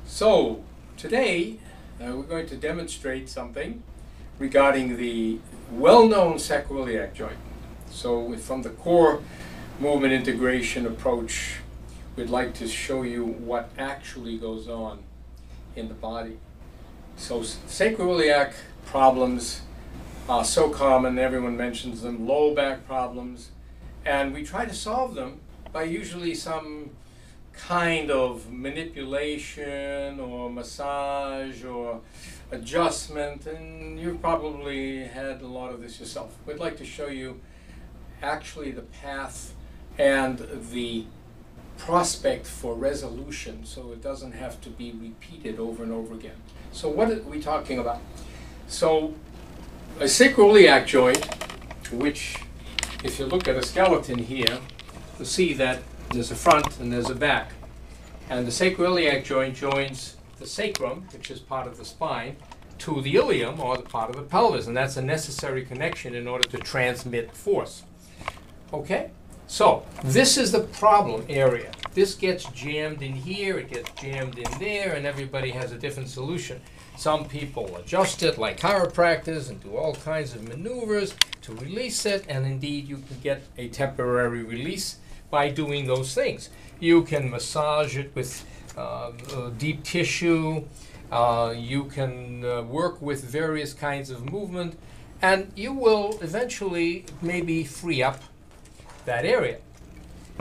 So today we're going to demonstrate something regarding the well-known sacroiliac joint. So from the core movement integration approach, we'd like to show you what actually goes on in the body. So sacroiliac problems are so common, everyone mentions them, low back problems, and we try to solve them by usually some kind of manipulation or massage or adjustment, and you've probably had a lot of this yourself. We'd like to show you actually the path and the prospect for resolution, so it doesn't have to be repeated over and over again. So what are we talking about? So a sacroiliac joint, which if you look at a skeleton here, you'll see that there's a front and there's a back. And the sacroiliac joint joins the sacrum, which is part of the spine, to the ilium, or the part of the pelvis. And that's a necessary connection in order to transmit force. Okay? So, this is the problem area. This gets jammed in here, it gets jammed in there, and everybody has a different solution. Some people adjust it like chiropractors and do all kinds of maneuvers to release it, and indeed you can get a temporary release by doing those things. You can massage it with deep tissue, you can work with various kinds of movement, and you will eventually maybe free up that area.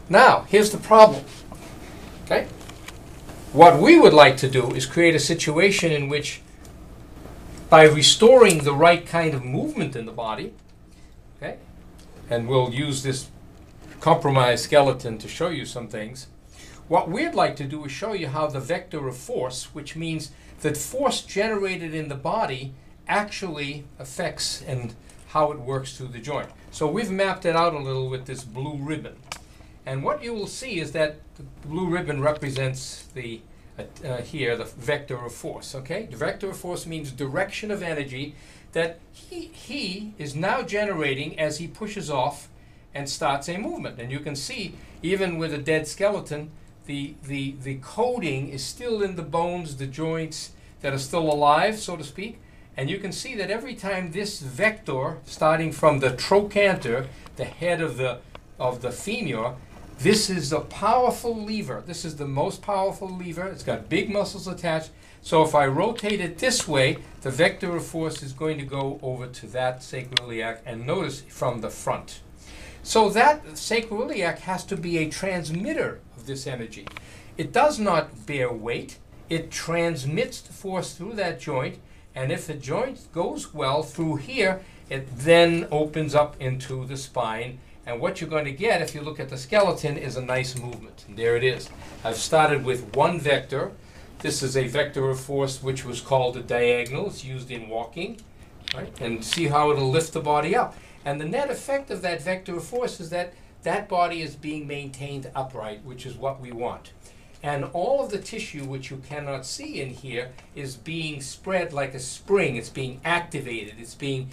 Now, here's the problem. Okay? What we would like to do is create a situation in which, by restoring the right kind of movement in the body, okay, and we'll use this compromised skeleton to show you some things. What we'd like to do is show you how the vector of force, which means that force generated in the body actually affects and how it works through the joint. So we've mapped it out a little with this blue ribbon. And what you will see is that the blue ribbon represents the here the vector of force. Okay, the vector of force means direction of energy that he is now generating as he pushes off and starts a movement. And you can see, even with a dead skeleton, the coding is still in the bones, the joints that are still alive, so to speak. And you can see that every time this vector, starting from the trochanter, the head of the femur, this is a powerful lever. This is the most powerful lever. It's got big muscles attached. So if I rotate it this way, the vector of force is going to go over to that sacroiliac, and notice from the front. So that sacroiliac has to be a transmitter of this energy. It does not bear weight. It transmits the force through that joint, and if the joint goes well through here, it then opens up into the spine. And what you're going to get, if you look at the skeleton, is a nice movement. And there it is. I've started with one vector. This is a vector of force which was called a diagonal. It's used in walking. Right? And see how it'll lift the body up. And the net effect of that vector of force is that that body is being maintained upright, which is what we want. And all of the tissue, which you cannot see in here, is being spread like a spring. It's being activated. It's being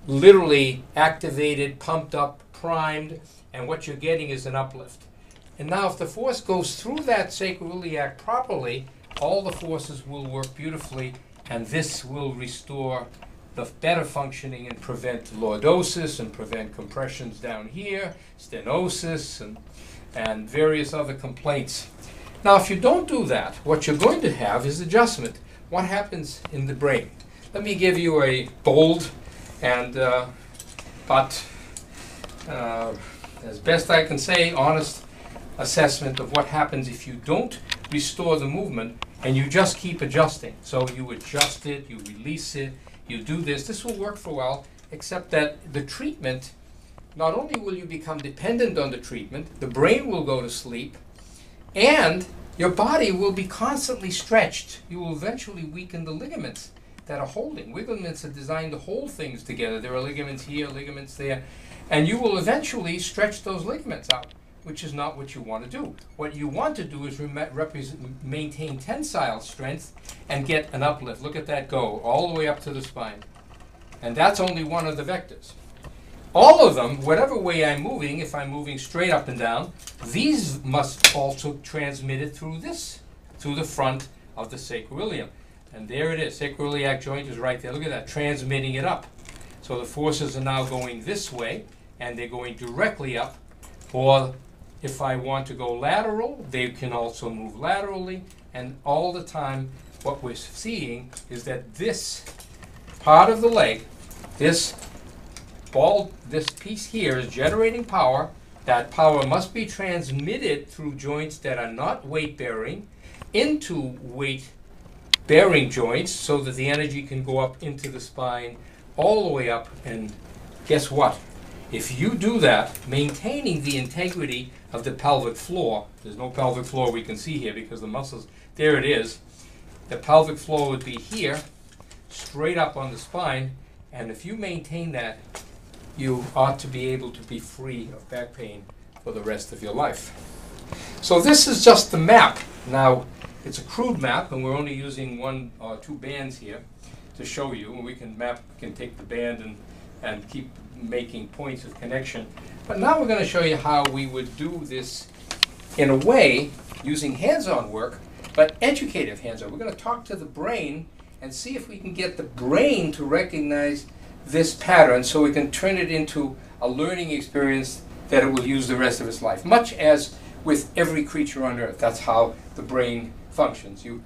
literally activated, pumped up, primed, and what you're getting is an uplift. And now if the force goes through that sacroiliac properly, all the forces will work beautifully, and this will restore the better functioning and prevent lordosis and prevent compressions down here, stenosis, and various other complaints. Now, if you don't do that, what you're going to have is adjustment. What happens in the brain? Let me give you a bold and as best I can say, honest assessment of what happens if you don't restore the movement and you just keep adjusting. So you adjust it, you release it, you do this. This will work for a while, except that the treatment, not only will you become dependent on the treatment, the brain will go to sleep, and your body will be constantly stretched. You will eventually weaken the ligaments that are holding. Ligaments are designed to hold things together. There are ligaments here, ligaments there, and you will eventually stretch those ligaments out, which is not what you want to do. What you want to do is maintain tensile strength and get an uplift. Look at that go, all the way up to the spine. And that's only one of the vectors. All of them, whatever way I'm moving, if I'm moving straight up and down, these must also transmit it through this, through the front of the sacroilium. And there it is. Sacroiliac joint is right there. Look at that, transmitting it up. So the forces are now going this way, and they're going directly up. Or if I want to go lateral, they can also move laterally. And all the time, what we're seeing is that this part of the leg, this piece here is generating power. That power must be transmitted through joints that are not weight-bearing into weight-bearing joints so that the energy can go up into the spine all the way up. And guess what? If you do that, maintaining the integrity of the pelvic floor, there's no pelvic floor we can see here because the muscles, there it is. The pelvic floor would be here, straight up on the spine, and if you maintain that, you ought to be able to be free of back pain for the rest of your life. So this is just the map. Now, it's a crude map, and we're only using one or two bands here to show you. And we can take the band and keep making points of connection. But now we're going to show you how we would do this in a way using hands-on work, but educative hands-on. We're going to talk to the brain and see if we can get the brain to recognize this pattern so we can turn it into a learning experience that it will use the rest of its life. Much as with every creature on earth, that's how the brain functions. You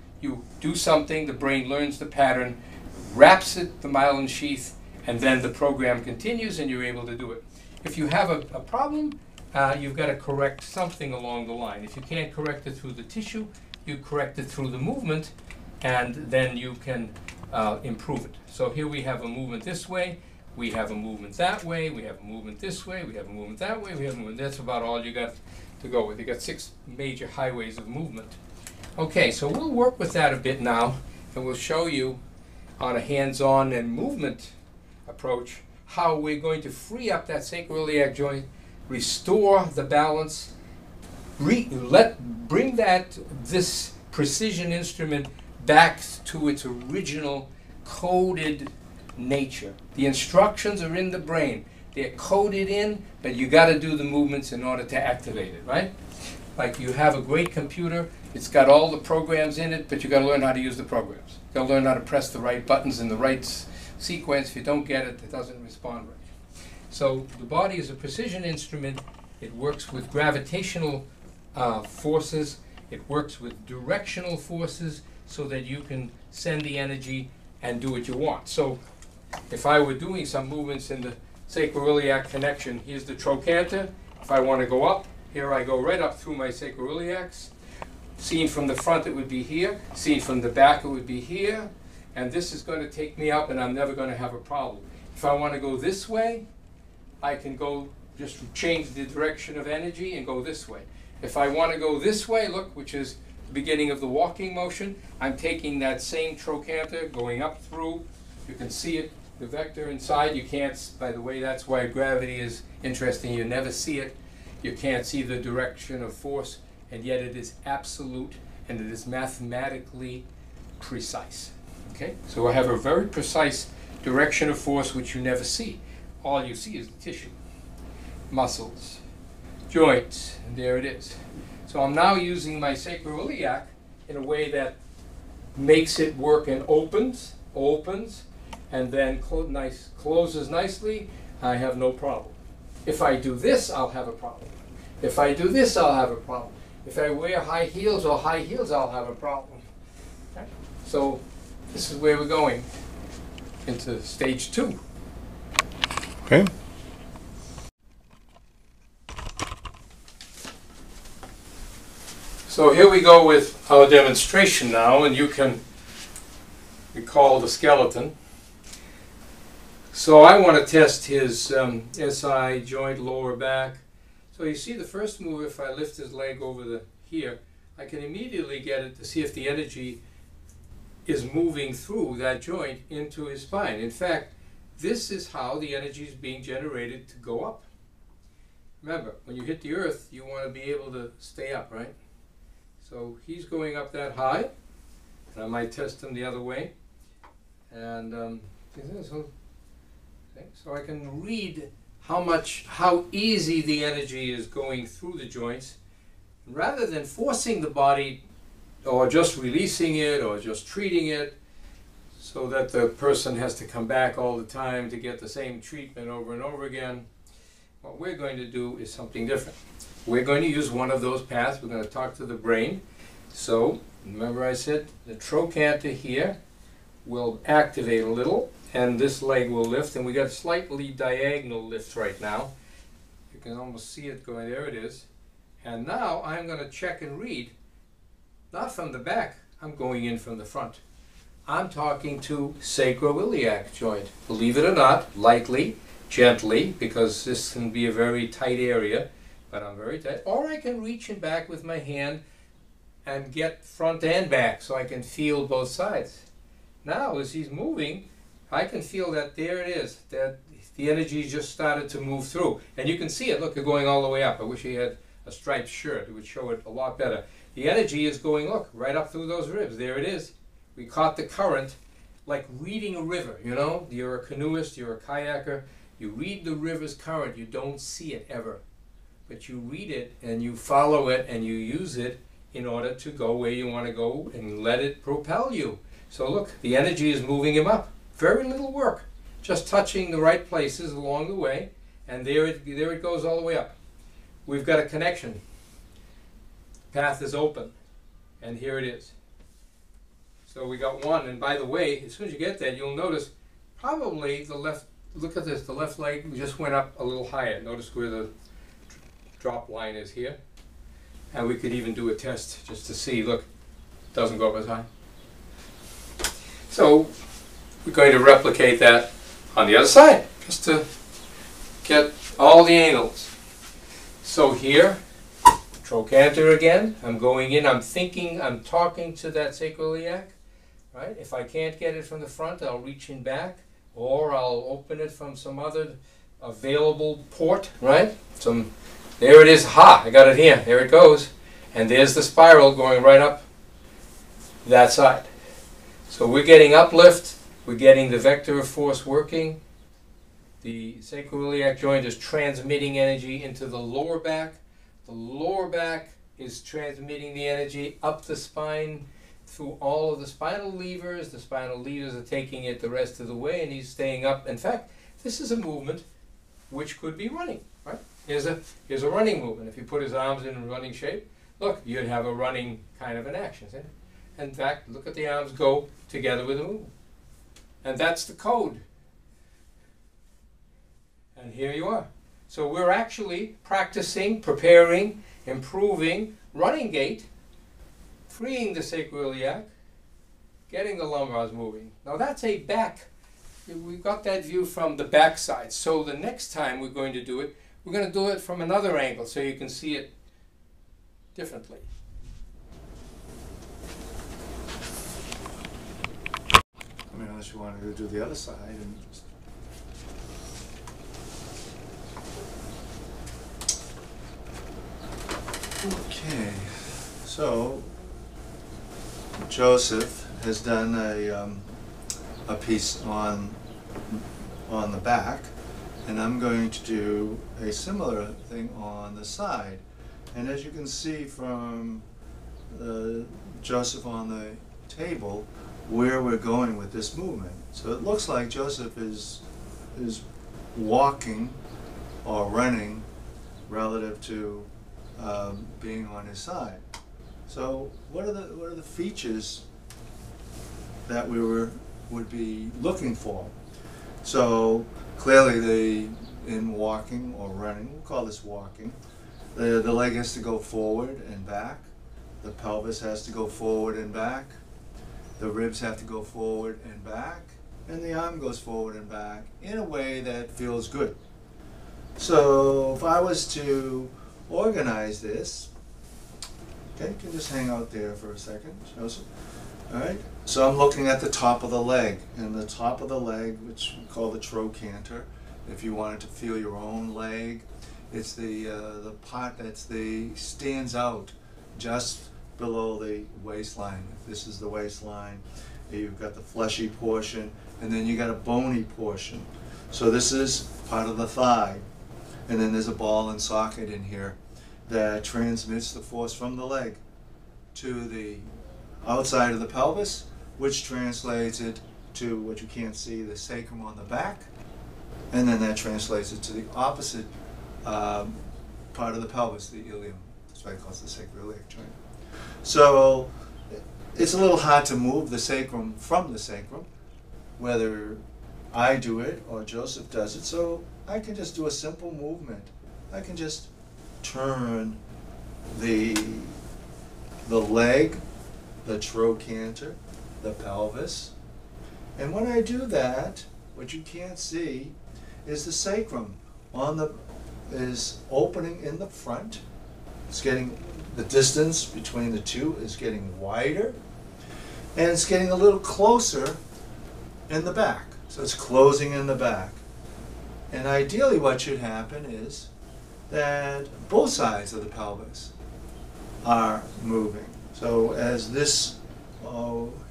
do something, the brain learns the pattern, wraps it, the myelin sheath, and then the program continues and you're able to do it. If you have a problem, you've got to correct something along the line. If you can't correct it through the tissue, you correct it through the movement, and then you can improve it. So here we have a movement this way, we have a movement that way, we have a movement this way, we have a movement that way, we have a movement. That's about all you got to go with. You got 6 major highways of movement. Okay, so we'll work with that a bit now, and we'll show you on a hands-on and movement approach how we're going to free up that sacroiliac joint, restore the balance, bring this precision instrument back to its original coded nature. The instructions are in the brain. They're coded in, but you got to do the movements in order to activate it, right? Like you have a great computer, it's got all the programs in it, but you got to learn how to use the programs. You got to learn how to press the right buttons in the right sequence. If you don't get it, it doesn't respond right. So the body is a precision instrument. It works with gravitational forces. It works with directional forces so that you can send the energy and do what you want. So if I were doing some movements in the sacroiliac connection, here's the trochanter. If I want to go up, here I go right up through my sacroiliacs. Seen from the front, it would be here. Seen from the back, it would be here. And this is going to take me up, and I'm never going to have a problem. If I want to go this way, I can go just change the direction of energy and go this way. If I want to go this way, look, which is the beginning of the walking motion, I'm taking that same trochanter, going up through. You can see it, the vector inside. You can't, by the way, that's why gravity is interesting. You never see it. You can't see the direction of force, and yet it is absolute, and it is mathematically precise. Okay? So I have a very precise direction of force which you never see. All you see is the tissue, muscles, joints, and there it is. So I'm now using my sacroiliac in a way that makes it work and opens, and then closes nicely. I have no problem. If I do this, I'll have a problem. If I do this, I'll have a problem. If I wear high heels or high heels, I'll have a problem. Okay? So this is where we're going into stage 2. Okay. So here we go with our demonstration now, and you can recall the skeleton. So I want to test his SI joint, lower back. So you see the first move, if I lift his leg over here, I can immediately get it to see if the energy is moving through that joint into his spine. In fact, this is how the energy is being generated to go up. Remember, when you hit the earth, you want to be able to stay up, right? So he's going up that high, and I might test him the other way. And so I can read how easy the energy is going through the joints. Rather than forcing the body or just releasing it, or just treating it, so that the person has to come back all the time to get the same treatment over and over again. What we're going to do is something different. We're going to use one of those paths. We're going to talk to the brain. So remember I said the trochanter here will activate a little, and this leg will lift, and we got slightly diagonal lift right now. You can almost see it going, there it is. And now I'm going to check and read, not from the back, I'm going in from the front. I'm talking to sacroiliac joint. Believe it or not, lightly, gently, because this can be a very tight area, but I'm very tight. Or I can reach in back with my hand and get front and back so I can feel both sides. Now, as he's moving, I can feel that there it is, that the energy just started to move through. And you can see it, look, it's going all the way up. I wish he had a striped shirt, it would show it a lot better. The energy is going, look, right up through those ribs. There it is. We caught the current, like reading a river, you know? You're a canoeist, you're a kayaker. You read the river's current, you don't see it ever. But you read it, and you follow it, and you use it in order to go where you want to go and let it propel you. So look, the energy is moving him up. Very little work. Just touching the right places along the way, and there it goes all the way up. We've got a connection. Path is open, and here it is. So we got one, and by the way, as soon as you get that, you'll notice probably the left, look at this, the left leg just went up a little higher. Notice where the drop line is here. And we could even do a test just to see, look, it doesn't go up as high. So we're going to replicate that on the other side, just to get all the angles. So here, trochanter again, I'm going in, I'm thinking, I'm talking to that sacroiliac, right? If I can't get it from the front, I'll reach in back, or I'll open it from some other available port, right? There it is, ha, I got it here, there it goes. And there's the spiral going right up that side. So we're getting uplift, we're getting the vector of force working. The sacroiliac joint is transmitting energy into the lower back. The lower back is transmitting the energy up the spine through all of the spinal levers. The spinal levers are taking it the rest of the way, and he's staying up. In fact, this is a movement which could be running, right? Here's a running movement. If you put his arms in running shape, look, you'd have a running kind of an action. See? In fact, look at the arms go together with the movement. And that's the code. And here you are. So we're actually practicing, preparing, improving running gait, freeing the sacroiliac, getting the lumbars moving. Now that's a back. We got that view from the back side. So the next time we're going to do it, we're going to do it from another angle so you can see it differently. I mean, unless you wanted to do the other side and just... Okay, so Joseph has done a piece on the back, and I'm going to do a similar thing on the side. And as you can see from Joseph on the table, where we're going with this movement. So it looks like Joseph is walking or running relative to being on his side. So what are the features that we would be looking for? So clearly in walking or running, we'll call this walking, the leg has to go forward and back, the pelvis has to go forward and back, the ribs have to go forward and back, and the arm goes forward and back in a way that feels good. So if I was to organize this, okay, you can just hang out there for a second, Joseph. All right, so I'm looking at the top of the leg, and the top of the leg, which we call the trochanter. If you wanted to feel your own leg, it's the part that stands out just below the waistline. If this is the waistline, you've got the fleshy portion, and then you got a bony portion. So this is part of the thigh, and then there's a ball and socket in here that transmits the force from the leg to the outside of the pelvis, which translates it to what you can't see, the sacrum on the back, and then that translates it to the opposite part of the pelvis, the ilium. That's why it calls the sacroiliac joint. So it's a little hard to move the sacrum from the sacrum, whether I do it or Joseph does it. So I can just do a simple movement. I can just turn the leg, the trochanter, the pelvis. And when I do that, what you can't see is the sacrum is opening in the front. It's getting, the distance between the two is getting wider, and it's getting a little closer in the back. So it's closing in the back. And ideally what should happen is that both sides of the pelvis are moving. So as this,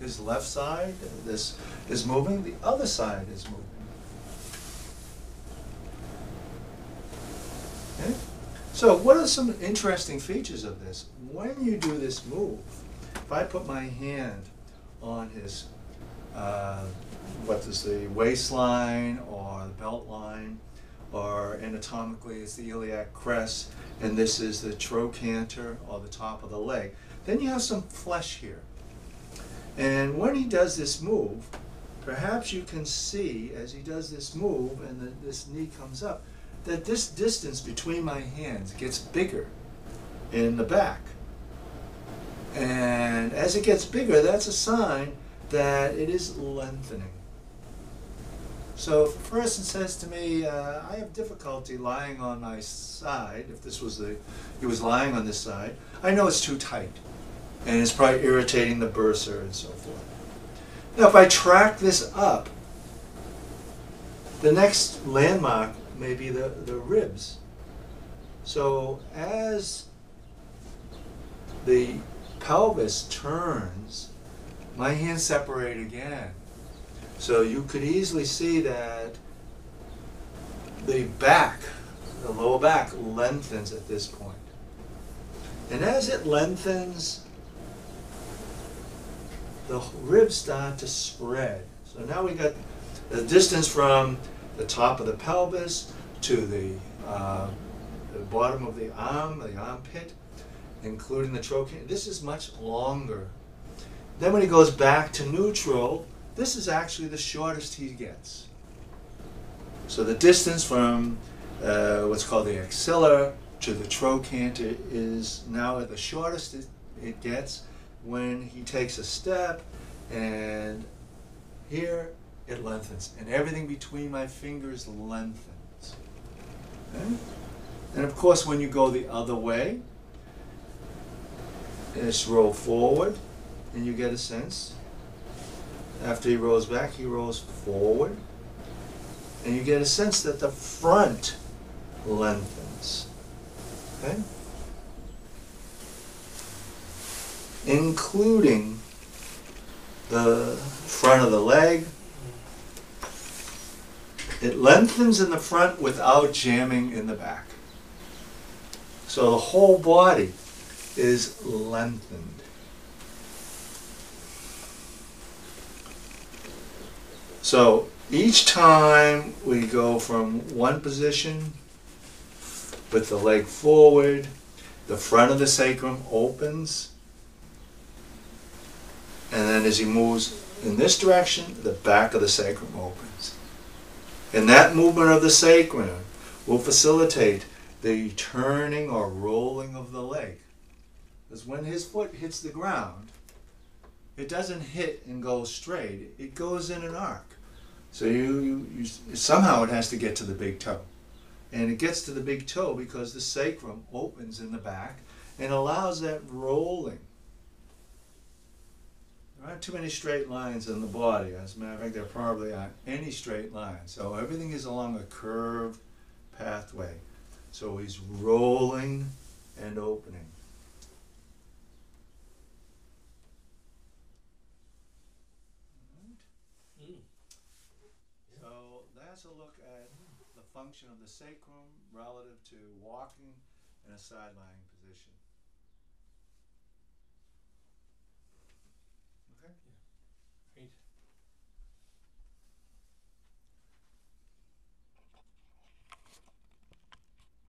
his left side, this is moving, the other side is moving. Okay? So what are some interesting features of this? When you do this move, if I put my hand on his, what is the waistline or the belt line, or anatomically it's the iliac crest, and this is the trochanter or the top of the leg, then you have some flesh here. And when he does this move, perhaps you can see as he does this move and this knee comes up, that this distance between my hands gets bigger in the back. And as it gets bigger, that's a sign that it is lengthening. So if a person says to me, I have difficulty lying on my side, if this was he was lying on this side, I know it's too tight. And it's probably irritating the bursa and so forth. Now if I track this up, the next landmark may be the ribs. So as the pelvis turns, my hands separate again. So you could easily see that the back, the lower back, lengthens at this point. And as it lengthens, the ribs start to spread. So now we got the distance from the top of the pelvis to the bottom of the armpit, including the trochanter. This is much longer. Then when he goes back to neutral, this is actually the shortest he gets. So the distance from what's called the axilla to the trochanter is now at the shortest it gets when he takes a step, and here it lengthens, and everything between my fingers lengthens. Okay? And of course when you go the other way, just roll forward, and you get a sense. After he rolls back, he rolls forward, and you get a sense that the front lengthens. Okay? Including the front of the leg. It lengthens in the front without jamming in the back. So the whole body is lengthened. So each time we go from one position with the leg forward, the front of the sacrum opens, and then as he moves in this direction, the back of the sacrum opens. And that movement of the sacrum will facilitate the turning or rolling of the leg. Because when his foot hits the ground, it doesn't hit and go straight, it goes in an arc. So somehow it has to get to the big toe. And it gets to the big toe because the sacrum opens in the back and allows that rolling. There aren't too many straight lines in the body. As a matter of fact, there probably aren't any straight lines. So everything is along a curved pathway. So he's rolling and opening. So that's a look at the function of the sacrum relative to walking in a side lying position.